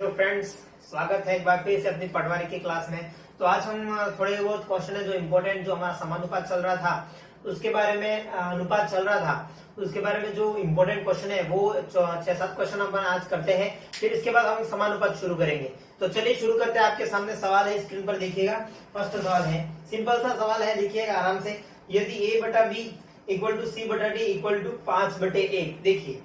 Hello friends, स्वागत है एक बार फिर से अपनी पटवारी की क्लास में। तो आज हम थोड़े बहुत क्वेश्चन है जो इम्पोर्टेंट, जो हमारा समानुपात चल रहा था उसके बारे में, अनुपात चल रहा था उसके बारे में जो इम्पोर्टेंट क्वेश्चन है वो 6-7 क्वेश्चन अपन आज करते हैं। फिर इसके बाद हम समानुपात शुरू करेंगे। तो चलिए शुरू करते हैं। आपके सामने सवाल है, स्क्रीन पर देखिएगा। फर्स्ट सवाल है, सिंपल सा सवाल है, देखिएगा आराम से। यदि a बटा बी इक्वल टू सी बटा डी इक्वल टू 5/1, देखिए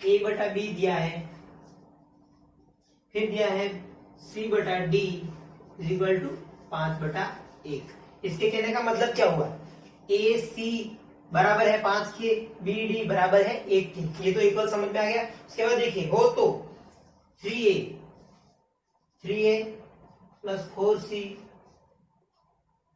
a बटा बी दिया है, फिर दिया है c बटा डी इक्वल टू 5/1। इसके कहने का मतलब क्या हुआ, ए सी बराबर है 5 के, बी डी बराबर है 1 के। ये तो इक्वल समझ में आ गया। उसके बाद देखिए हो तो 3a plus 4c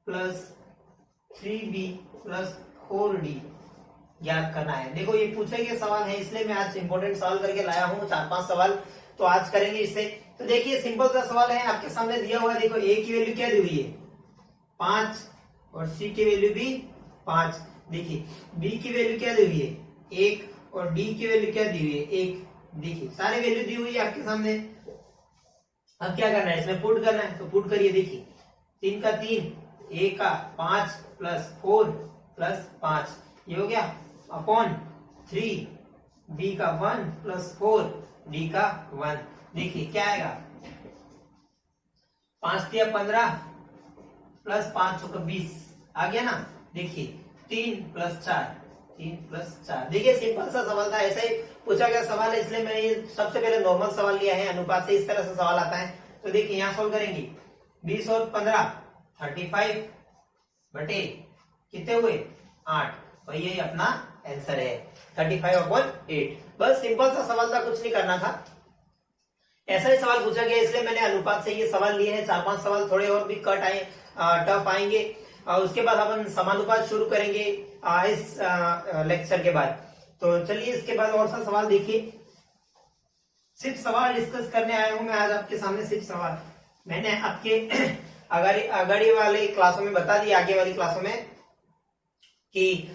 plus 3b plus 4d ज्ञात करना है। देखो ये पूछे गए सवाल है, इसलिए मैं आज इंपॉर्टेंट सवाल करके लाया हूँ। 4-5 सवाल तो आज करेंगे इससे। तो देखिए सिंपल सा सवाल है, आपके सामने दिया हुआ है। देखो a की वैल्यू क्या दी हुई है 5 और c की वैल्यू भी 5। देखिए b की वैल्यू क्या दी हुई है 1 और d की वैल्यू क्या दी हुई है 1। देखिए सारी वैल्यू दी हुई है आपके सामने। अब क्या करना है, इसमें पुट करना है, तो पुट करिए। देखिए 3 का 3, a का 5 प्लस 4 प्लस 5, ये हो गया अपॉन 3, b का 1 प्लस 4, d का 1। देखिए क्या आएगा, 5 दिया 15 प्लस 5 का 20 आ गया ना। देखिए 3 प्लस 4। देखिए सिंपल सा सवाल था, ऐसा ही पूछा गया सवाल है, इसलिए मैंने ये सबसे पहले नॉर्मल सवाल लिया है। अनुपात से इस तरह से सवाल आता है। तो देखिए यहाँ सोल्व करेंगे, 20 और 15 35 बटे कितने हुए 8, और यही अपना आंसर है 35/8। बस सिंपल सा सवाल था, कुछ नहीं करना था। ऐसा ही सवाल पूछा गया, इसलिए मैंने अनुपात से ये सवाल लिए हैं। 4-5 सवाल थोड़े और भी कट आए, टफ आएंगे। उसके बाद अपन समानुपात शुरू करेंगे इस लेक्चर के बाद। तो चलिए इसके बाद और सा सवाल देखिए। सिर्फ सवाल डिस्कस करने आया हूं मैं आज आपके सामने, सिर्फ सवाल। मैंने आपके अगाड़ी वाले क्लासों में बता दिया, आगे वाली क्लासों में, कि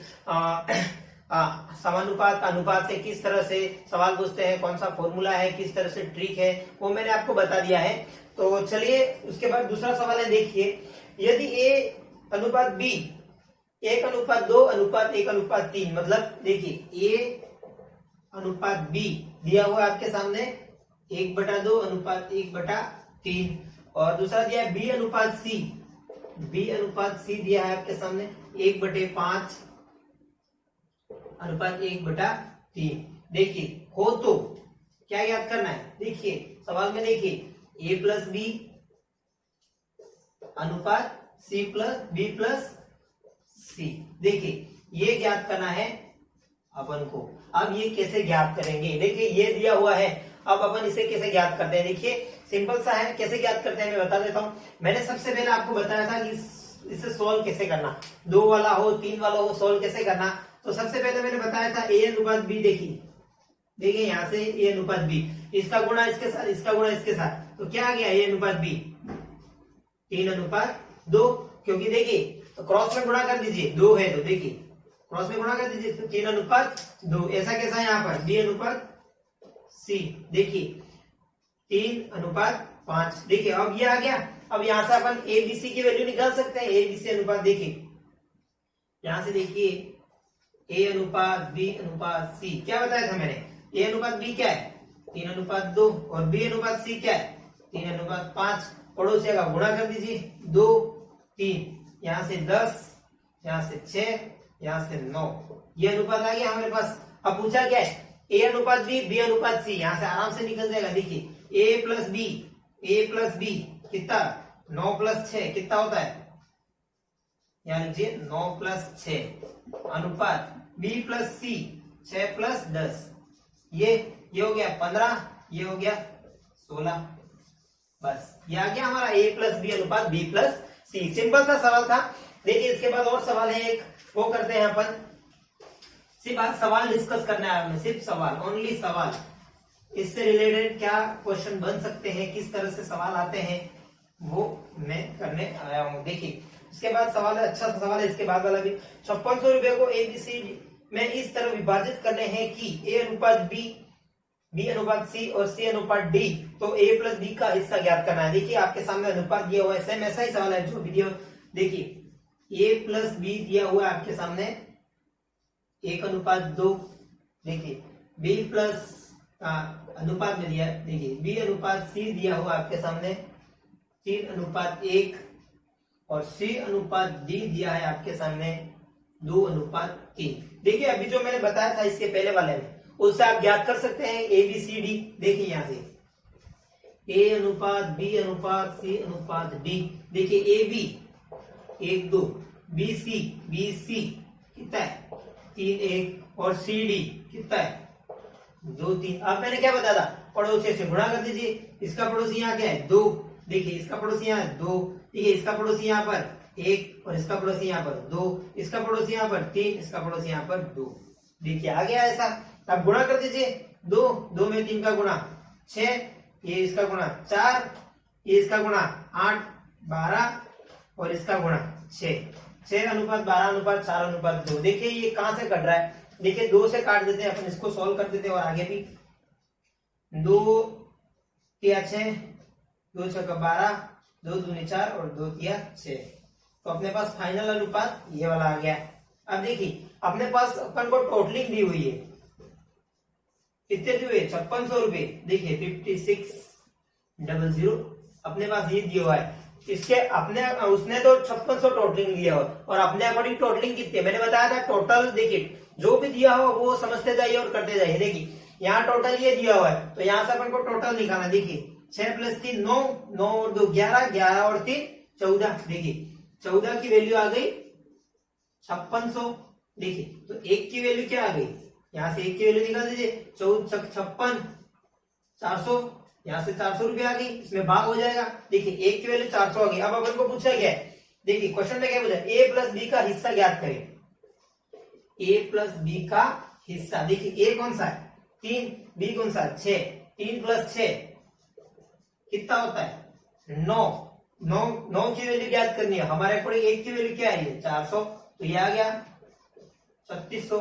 समानुपात अनुपात से किस तरह से सवाल पूछते हैं, कौन सा फॉर्मूला है, किस तरह से ट्रिक है, वो मैंने आपको बता दिया है। तो चलिए उसके बाद दूसरा सवाल है। देखिए यदि a अनुपात b 1:2:1:3, मतलब देखिए a अनुपात b दिया हुआ है आपके सामने 1:2:1:3, और दूसरा दिया है b अनुपात c दिया है आपके सामने 1/5:1:3। देखिए हो तो क्या याद करना है, देखिए सवाल में देखिए a प्लस बी अनुपात c प्लस बी प्लस सी। देखिए ये ज्ञात करना है अपन को। अब ये कैसे ज्ञात करेंगे, देखिए ये दिया हुआ है, अब अपन इसे कैसे ज्ञात करते हैं। देखिए सिंपल सा है, कैसे ज्ञात करते हैं मैं बता देता हूं। मैंने सबसे पहले आपको बताया था कि इसे सोल्व कैसे करना, 2 वाला हो 3 वाला हो, सोल्व कैसे करना। तो सबसे पहले मैंने बताया था a अनुपात b। देखिए यहाँ से a अनुपात b, इसका गुणा इसके साथ, इसका गुणा इसके साथ, तो क्या आ गया a अनुपात b 3:2। क्योंकि देखिए तो क्रॉस में गुणा कर दीजिए, 2 है तो देखिए क्रॉस में गुणा कर दीजिए, तो 3:2। ऐसा कैसा है यहाँ पर b अनुपात c, देखिए 3:5। देखिए अब ये आ गया। अब यहाँ से अपन a b c की वैल्यू निकाल सकते हैं। a b c अनुपात, देखिए यहाँ से देखिए a अनुपात b अनुपात c, क्या बताया था मैंने, a अनुपात b क्या है 3:2 और b अनुपात c क्या है 3:5। पड़ोसियों का गुणा कर दीजिए, 2 3, यहाँ से 10, यहाँ से 6, यहाँ से 9, ये अनुपात आ गया हमारे पास। अब पूछा क्या है a अनुपात b b अनुपात c, यहाँ से आराम से निकल जाएगा। देखिए a प्लस b कितना 9 प्लस 6 कितना होता है, यहाँ लीजिए 9 प्लस 6 अनुपात b प्लस c 6 प्लस 10, ये हो गया 15, ये हो गया 16। बस ये आ गया हमारा a प्लस बी अनुपात b प्लस सी। सिंपल सा सवाल था। देखिए इसके बाद और सवाल है एक, वो करते हैं अपन। सिर्फ आज सवाल डिस्कस करना है हमें, सिर्फ सवाल, ओनली सवाल। इससे रिलेटेड क्या क्वेश्चन बन सकते हैं, किस तरह से सवाल आते हैं, वो मैं करने आया हूँ। देखिए इसके बाद सवाल है, अच्छा सा सवाल है इसके बाद वाला भी। 5600 रुपए को एबीसी में इस तरह विभाजित करने हैं कि a अनुपात b बी अनुपात सी और सी अनुपात डी, तो ए प्लस बी का हिस्सा ज्ञात करना है। देखिए आपके सामने अनुपात दिया हुआ है, सेम ऐसा ही सवाल है जो भी दिया। देखिए ए प्लस बी दिया हुआ है आपके सामने 1:2। देखिए बी प्लस अनुपात में दिया, देखिए बी अनुपात सी दिया हुआ आपके सामने 3:1 और सी अनुपात डी दिया है आपके सामने 2:3। देखिए अभी जो मैंने बताया था इसके पहले वाले में, उससे आप ज्ञात कर सकते हैं ए बी सी डी। देखिए यहां से ए अनुपात बी अनुपात सी अनुपात डी। देखिए ए बी 1 2, बी सी कितना है 3 1 और सी डी कितना है 2 3। अब मैंने क्या बताया था, पड़ोसी से गुणा कर दीजिए। इसका पड़ोसी यहाँ क्या है 2, देखिए इसका पड़ोसी यहाँ 2, देखिए इसका पड़ोसी यहाँ पर 1 और इसका पड़ोसी यहाँ पर 2, इसका पड़ोसी यहाँ पर 3, इसका पड़ोसी यहाँ पर 2। देखिए आ गया ऐसा। अब गुणा कर दीजिए, 2 में 3 का गुणा 6, ये इसका गुणा 4, ये इसका गुणा 8 12 और इसका गुणा 6:12:4:2। देखिए ये कहां से कट रहा है, देखिए 2 से काट देते हैं अपन, इसको सॉल्व कर देते हैं और आगे भी 2 तिया 6, 2 6 12, 2 दूनी 4 और 2 तिया 6। तो अपने पास फाइनल अनुपात ये वाला आ गया। अब देखिए अपने पास अपन को टोटलिंग दी हुई है, कितने दिए हुए 5600 रुपए। देखिए 5600 अपने पास ये दिया हुआ है। इसके अपने उसने तो 5600 टोटलिंग दिया हो और अपने अकॉर्डिंग टोटलिंग कितनी है मैंने बताया था टोटल। देखिए जो भी दिया हो वो समझते जाइए और करते जाइए। देखिए यहाँ टोटल ये दिया हुआ है तो यहाँ से अपन को टोटल निकालना। देखिए 6 + 3 9, 9 और 2 11, 11 और 3 14। देखिए 14 की वैल्यू आ गई 5600। देखिए तो 1 की वैल्यू क्या आ गई, यहाँ से 1 की वैल्यू निकाल दीजिए, 14 56 400, यहाँ से 400 रुपये आ गई, इसमें भाग हो जाएगा। देखिए 1 की वैल्यू 400 आ गई। अब अपन को पूछा गया है, देखिए क्वेश्चन में क्या पूछा, ए प्लस बी का हिस्सा ज्ञात करें। ए प्लस बी का हिस्सा, देखिए ए कौन सा है 3, बी कौन सा 6, 3 + 6 कितना होता है 9। 9 की वैल्यू ज्ञात करनी है हमारे अकॉर्डिंग। 1 की वैल्यू क्या है 400, तो ये आ गया 3600।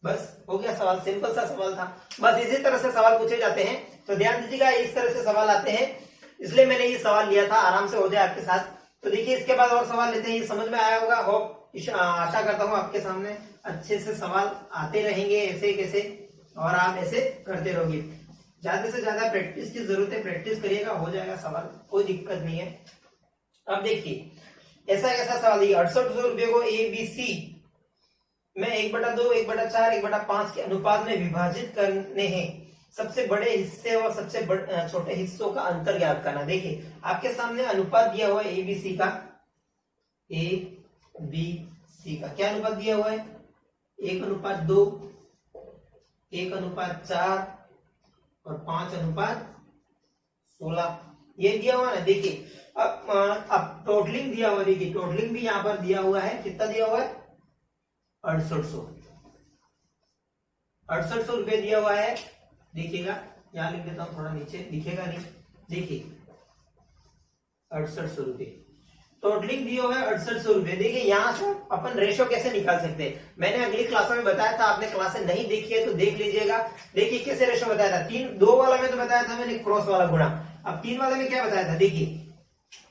बस हो गया सवाल, सिंपल सा सवाल था। बस इसी तरह से सवाल पूछे जाते हैं, तो ध्यान दीजिएगा इस तरह से सवाल आते हैं, इसलिए मैंने ये सवाल लिया था, आराम से हो जाए आपके साथ। तो देखिए इसके बाद और सवाल लेते हैं, ये समझ में आया होगा। होप आशा करता हूँ आपके सामने अच्छे से सवाल आते रहेंगे ऐसे कैसे, और आप ऐसे करते रहोगे। ज्यादा से ज्यादा प्रैक्टिस की जरूरत है, प्रैक्टिस करिएगा हो जाएगा सवाल, कोई दिक्कत नहीं है। अब देखिए ऐसा कैसा सवाल है, 6800 रुपये को ए बी सी में 1/2, 1/4, 1/5 के अनुपात में विभाजित करने हैं। सबसे बड़े हिस्से और सबसे छोटे हिस्सों का अंतर ज्ञात करना। देखिए आपके सामने अनुपात दिया हुआ है एबीसी का, ए बी सी का क्या अनुपात दिया हुआ है 1:2, 1:4 और 5:16 ये दिया हुआ ना। देखिए अब टोटलिंग दिया हुआ, देखिए टोटलिंग भी यहाँ पर दिया हुआ है, कितना दिया हुआ है 6800 रुपए दिया हुआ है। देखिएगा यहाँ लिख देता हूं, थोड़ा नीचे दिखेगा नहीं। देखिए 6800 रुपए टोटलिंग दिया हुआ है 6800 रुपए। देखिए यहाँ से अपन रेशो कैसे निकाल सकते हैं, मैंने अगली क्लासों में बताया था, आपने क्लासें नहीं देखी है तो देख लीजिएगा। देखिए कैसे रेशो बताया था, 2 वाला में तो बताया था मैंने क्रॉस वाला गुणा। अब 3 वाले में क्या बताया था, देखिए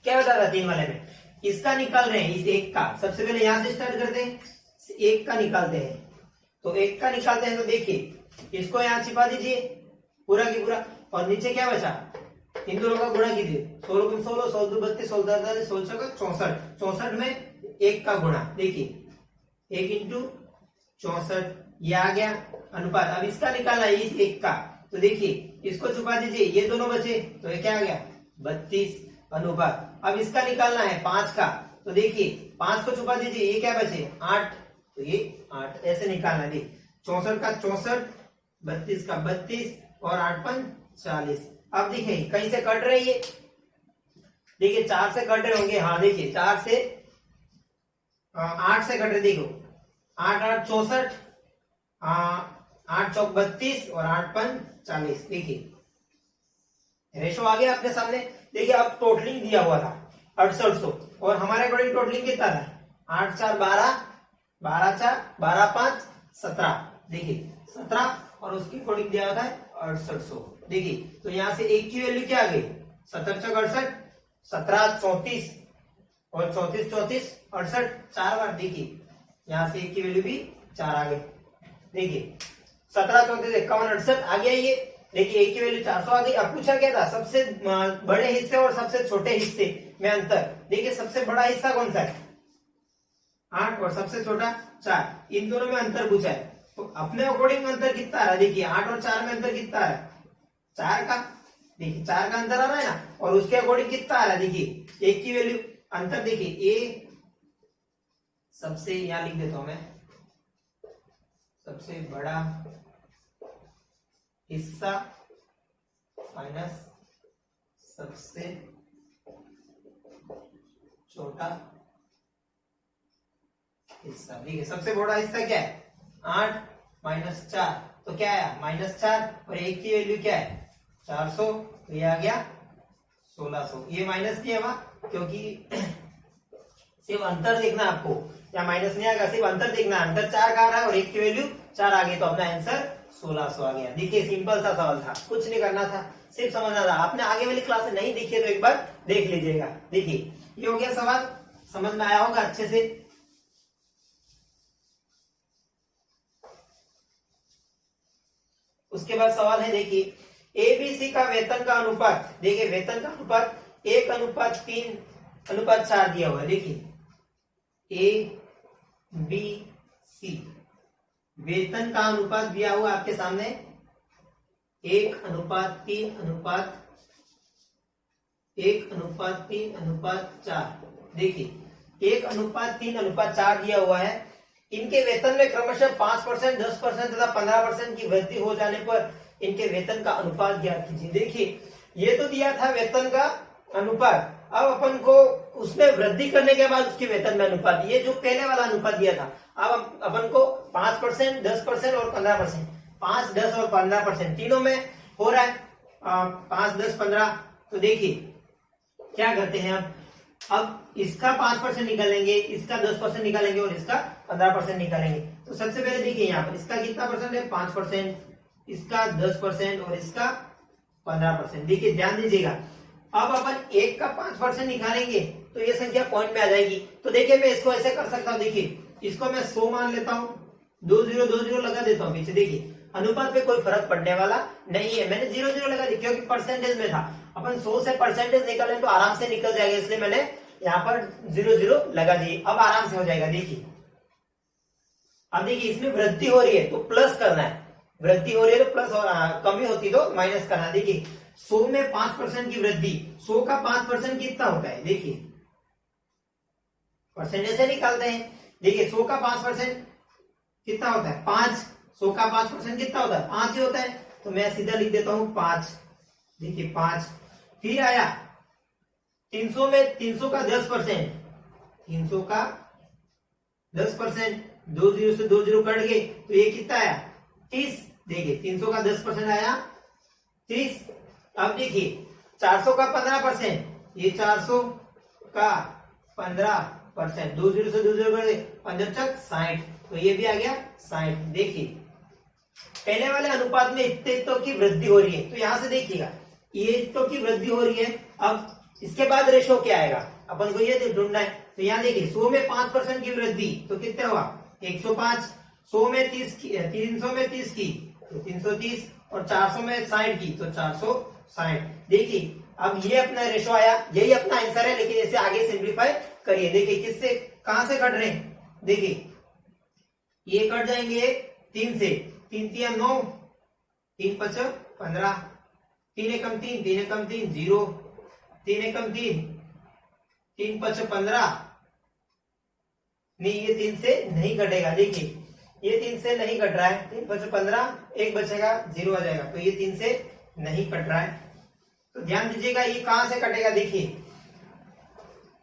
क्या बताया था 3 वाले में, इसका निकाल रहे हैं इस 1 का। सबसे पहले यहां से स्टार्ट करते हैं, 1 का निकालते हैं। तो 1 का निकालते हैं तो देखिए इसको यहाँ छिपा दीजिए पूरा की पूरा, और नीचे क्या बचा इन दोनों का गुणा कीजिए, 16 × 16, 16 × 32, 16 × 44, 16 × 64, 64 में 1 का गुणा। देखिए 1 × 64 ये आ गया अनुपात। अब इसका निकालना है इस 1 का, तो देखिए इसको छुपा दीजिए, ये दोनों बचे तो ये क्या आ गया 32 अनुपात। अब इसका निकालना है 5 का, तो देखिए 5 को छुपा दीजिए, ये क्या बचे 8, तो ये 8 ऐसे निकालना है। 64 का 64, 32 का 32 और 8 × 5 = 40। अब देखिए कहीं से कट रहे ये, देखिए 4 से कट रहे होंगे, हाँ देखिए 4 से 8 से कट रहे, देखो 8 8 64, 8 चौक 32 और 8 × 5 = 40। देखिए रेशो आ गया अपने सामने। देखिए अब टोटलिंग दिया हुआ था 6800 और हमारे अकॉर्डिंग टोटलिंग कितना था 8 4 12, 12 4 12 5 17। देखिए 17 और उसकी अकॉर्डिंग दिया हुआ था 6800। देखिए तो यहाँ से एक की वैल्यू क्या आ गई, 17 चौक 68, 17 34 और 34 34 68, 4 बार। देखिए यहाँ से एक की वैल्यू भी 4 आ गई। देखिए 17 34 51 68 आ गया ये। देखिए एक की वैल्यू 400 आ गई। अब पूछा क्या था, सबसे बड़े हिस्से और सबसे छोटे हिस्से में अंतर। देखिए सबसे बड़ा हिस्सा कौन सा है, 8, और सबसे छोटा 4। इन दोनों में अंतर पूछा है, तो अपने अकॉर्डिंग अंतर कितना आ रहा है। देखिए 8 और 4 में अंतर कितना आ रहा है, 4 का। देखिए 4 का अंतर आ रहा है ना, और उसके अकॉर्डिंग कितना आ रहा है। देखिए एक की वैल्यू अंतर, देखिए ए सबसे, यहां लिख देता हूं मैं, सबसे बड़ा हिस्सा माइनस सबसे छोटा हिस्सा। देखिए सबसे बड़ा हिस्सा क्या है, 8 माइनस 4, तो क्या आया -4, और एक की वैल्यू क्या है 400, तो ये आ गया 1600। ये माइनस नहीं है वहां, क्योंकि सिर्फ अंतर देखना है आपको, या माइनस नहीं आएगा, सिर्फ अंतर देखना है। अंतर 4 का आ रहा है और एक की वैल्यू 4 आ गई, तो अपना आंसर 1600 आ गया। देखिए सिंपल सा सवाल था, कुछ नहीं करना था, सिर्फ समझना था। आपने आगे वाली क्लास में नहीं देखी है तो एक बार देख लीजिएगा। देखिए ये हो गया सवाल, समझ में आया होगा अच्छे से। उसके बाद सवाल है, देखिए एबीसी का वेतन का अनुपात। देखिए वेतन का अनुपात 1:3:4 दिया हुआ है। देखिए ए बी सी वेतन का अनुपात दिया हुआ आपके सामने 1:3:4। देखिए 1:3:4 दिया हुआ है। इनके वेतन में क्रमशः 5%, 10% तथा 15% की वृद्धि हो जाने पर इनके वेतन का अनुपात ज्ञात कीजिए। देखिए ये तो दिया था वेतन का अनुपात, अब अपन को उसमें वृद्धि करने के बाद उसके वेतन में अनुपात, ये जो पहले वाला अनुपात दिया था, अब अपन को 5%, 10% और 15%, 5, 10 और 15% तीनों में हो रहा है 5, 10, 15। तो देखिए क्या करते हैं, अब इसका 5% निकालेंगे, इसका 10% निकालेंगे और इसका 15% निकालेंगे। तो सबसे पहले देखिए यहाँ पर इसका कितना परसेंट है, 5%, इसका 10% और इसका 15%। देखिए ध्यान दीजिएगा, अब अपन एक का 5% निकालेंगे तो ये संख्या पॉइंट में आ जाएगी। तो देखिए मैं इसको ऐसे कर सकता हूँ, देखिए इसको मैं 100 मान लेता हूँ, 2 0 2 0 लगा देता हूँ पीछे। देखिए अनुपात पे कोई फर्क पड़ने वाला नहीं है, मैंने 0 0 लगा दिया क्योंकि परसेंटेज में था। अपन 100 से परसेंटेज निकालें तो आराम से निकल जाएगा, इसलिए मैंने यहाँ पर 0 0 लगा दिए। अब आराम से हो जाएगा। देखिए अब देखिए इसमें वृद्धि हो रही है तो प्लस करना है, वृद्धि हो रही है तो प्लस, और कमी होती तो माइनस करना है। देखिए 100 में 5% की वृद्धि, 100 का 5% कितना होता है, देखिए परसेंटेज से निकालते हैं। देखिए 100 का 5% कितना होता है, 5। 100 का 5% कितना होता है, 5 ही होता है, तो मैं सीधा लिख देता हूं 5। देखिए 5। फिर आया 300 में 300 का 10%, 300 का 10%, 2 0 से 2 0 कट गए तो ये कितना आया, 30। देखिए 300 का 10% आया 30। अब देखिए 400 का 15%, ये 400 का 15%, 2 0 से 2 0 कट गए, 5 60, तो ये भी आ गया 60। देखिए पहले वाले अनुपात में इतने की वृद्धि हो रही है, तो यहां से देखिएगा ये इतने की वृद्धि हो रही है। अब इसके बाद रेशो क्या आएगा, अपन को ये ढूंढना है। तो यहाँ देखिए 100 में 5% की वृद्धि तो कितना हुआ, 105। 100 में 30 की, 300 में 30 की तो 330, और 400 में 60 की तो 460। देखिए अब ये अपना रेशो आया, यही अपना आंसर है, लेकिन इसे आगे सिंप्लीफाई करिए। देखिए किससे, कहां से कट रहे हैं, देखिए ये कट जाएंगे 3 से, 3 3 9, 3 5 15, 3 एकम 3, 3 एकम 3 0, 3 एकम 3, 3 5 15। नहीं ये 3 से नहीं कटेगा, देखिए ये 3 से नहीं कट रहा है, 3 5 15, 1 बचेगा 0 आ जाएगा, तो ये 3 से नहीं कट रहा है। तो ध्यान दीजिएगा ये कहां से कटेगा, देखिए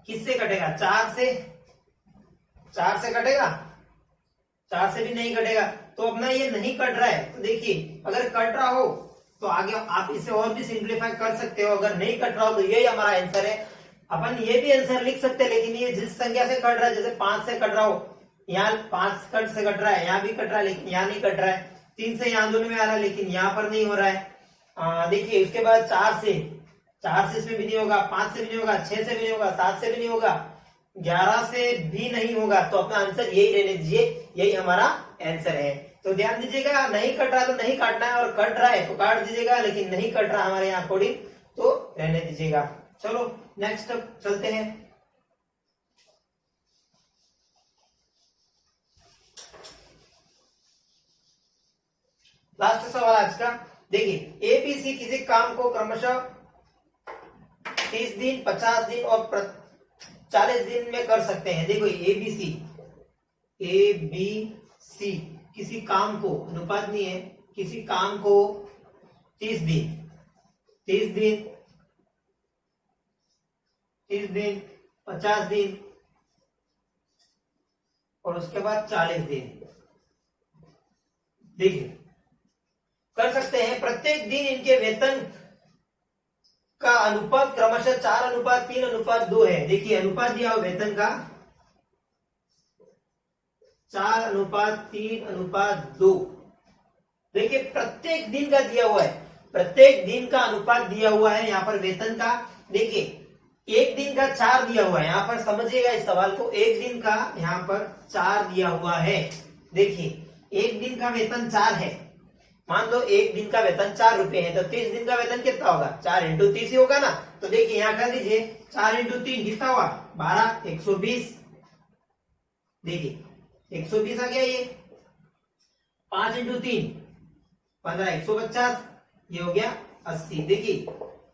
किससे कटेगा, 4 से, 4 से कटेगा, 4 से भी नहीं कटेगा, तो अपना ये नहीं कट रहा है। तो देखिए अगर कट रहा हो तो आगे आप इसे और भी सिंप्लीफाई कर सकते हो, अगर नहीं कट रहा हो तो यही हमारा आंसर है। अपन ये भी आंसर लिख सकते हैं, लेकिन ये जिस संख्या से कट रहा है, जैसे 5 से कट रहा हो, यहाँ 5 कट से कट रहा है, यहाँ भी कट रहा है, लेकिन यहाँ नहीं कट रहा है, 3 से यहाँ दोनों में आ रहा है, लेकिन यहाँ पर नहीं हो रहा है। देखिए उसके बाद 4 से इसमें भी नहीं होगा, 5 से भी नहीं होगा, 6 से भी नहीं होगा, 7 से भी नहीं होगा, 11 से भी नहीं होगा। तो अपना आंसर यही रहने दीजिए, यही हमारा आंसर है। तो ध्यान दीजिएगा, नहीं कट रहा तो नहीं काटना है, और कट रहा है तो काट दीजिएगा, लेकिन नहीं कट रहा हमारे यहाँ अकॉर्डिंग तो रहने दीजिएगा। चलो नेक्स्ट चलते हैं। लास्ट सवाल आज का, देखिए एबीसी किसी काम को क्रमशः 30 दिन, 50 दिन और 40 दिन में कर सकते हैं। देखो एबीसी किसी काम को, अनुपात नहीं है, किसी काम को 30 दिन 50 दिन और उसके बाद 40 दिन, देखिए कर सकते हैं। प्रत्येक दिन इनके वेतन का अनुपात क्रमशः 4:3:2 है। देखिए अनुपात दिया हुआ वेतन का 4:3:2। देखिए प्रत्येक दिन का दिया हुआ है, प्रत्येक दिन का अनुपात दिया हुआ है यहाँ पर वेतन का। देखिए एक दिन का 4 दिया हुआ है, यहाँ पर समझिएगा इस सवाल को, एक दिन का यहाँ पर 4 दिया हुआ है। देखिए एक दिन का वेतन 4 है, मान लो एक दिन का वेतन 4 रुपए है, तो 30 दिन का वेतन कितना होगा, 4 × 30 ही होगा ना। तो देखिए यहाँ कर दीजिए 4 × 3 कितना हुआ, 12, 120। देखिए 120 आ गया ये, 5 × 3 15, 150, ये हो गया 80। देखिए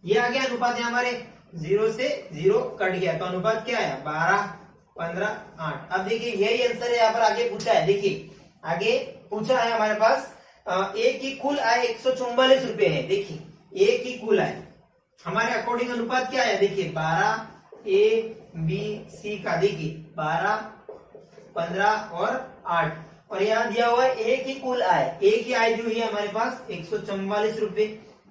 ये आ गया अनुपात है हमारे, 0 से 0 कट गया, तो अनुपात क्या आया, 12, 15, 8। अब देखिए यही आंसर है यहाँ पर आगे पूछा है। देखिए आगे पूछा है हमारे पास, ए की कुल आय 144 रुपए है। देखिए ए की कुल आय हमारे अकॉर्डिंग अनुपात क्या है, देखिए 12 ए बी सी का, देखिए 12, 15 और 8, और यहाँ दिया हुआ है ए की कुल आय, ए की आय दी हुई है हमारे पास 144 रुपए।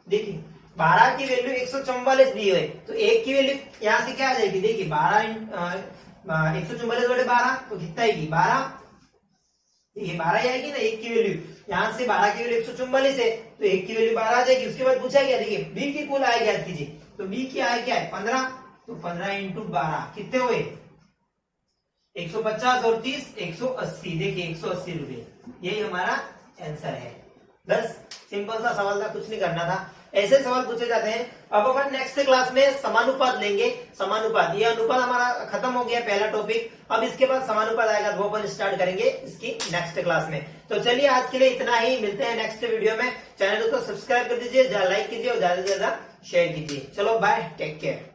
देखिए 12 की वैल्यू 144 दी हुई है, तो एक की वैल्यू यहाँ से क्या आ जाएगी, देखिए 144/12 तो कितना आएगी, 12, ये 12 ही आएगी ना एक की वैल्यू। यहाँ से 12 की वैल्यू 144 है, तो एक की वैल्यू 12 आ जाएगी। उसके बाद पूछा गया, देखिए बी की कुल आय ज्ञात कीजिए, तो बी की आय क्या है, 15, तो 15 × 12 कितने हुए, 150 और 30, 180। देखिए 180 रुपए, यही हमारा आंसर है। बस सिंपल सा सवाल था, कुछ नहीं करना था, ऐसे सवाल पूछे जाते हैं। अब अपन नेक्स्ट क्लास में समानुपात लेंगे। समानुपात, ये अनुपात हमारा खत्म हो गया पहला टॉपिक, अब इसके बाद समानुपात आएगा, वो अपन स्टार्ट करेंगे इसकी नेक्स्ट क्लास में। तो चलिए आज के लिए इतना ही, मिलते हैं नेक्स्ट वीडियो में। चैनल को सब्सक्राइब कर दीजिए, लाइक कीजिए और ज्यादा से ज्यादा शेयर कीजिए। चलो बाय, टेक केयर।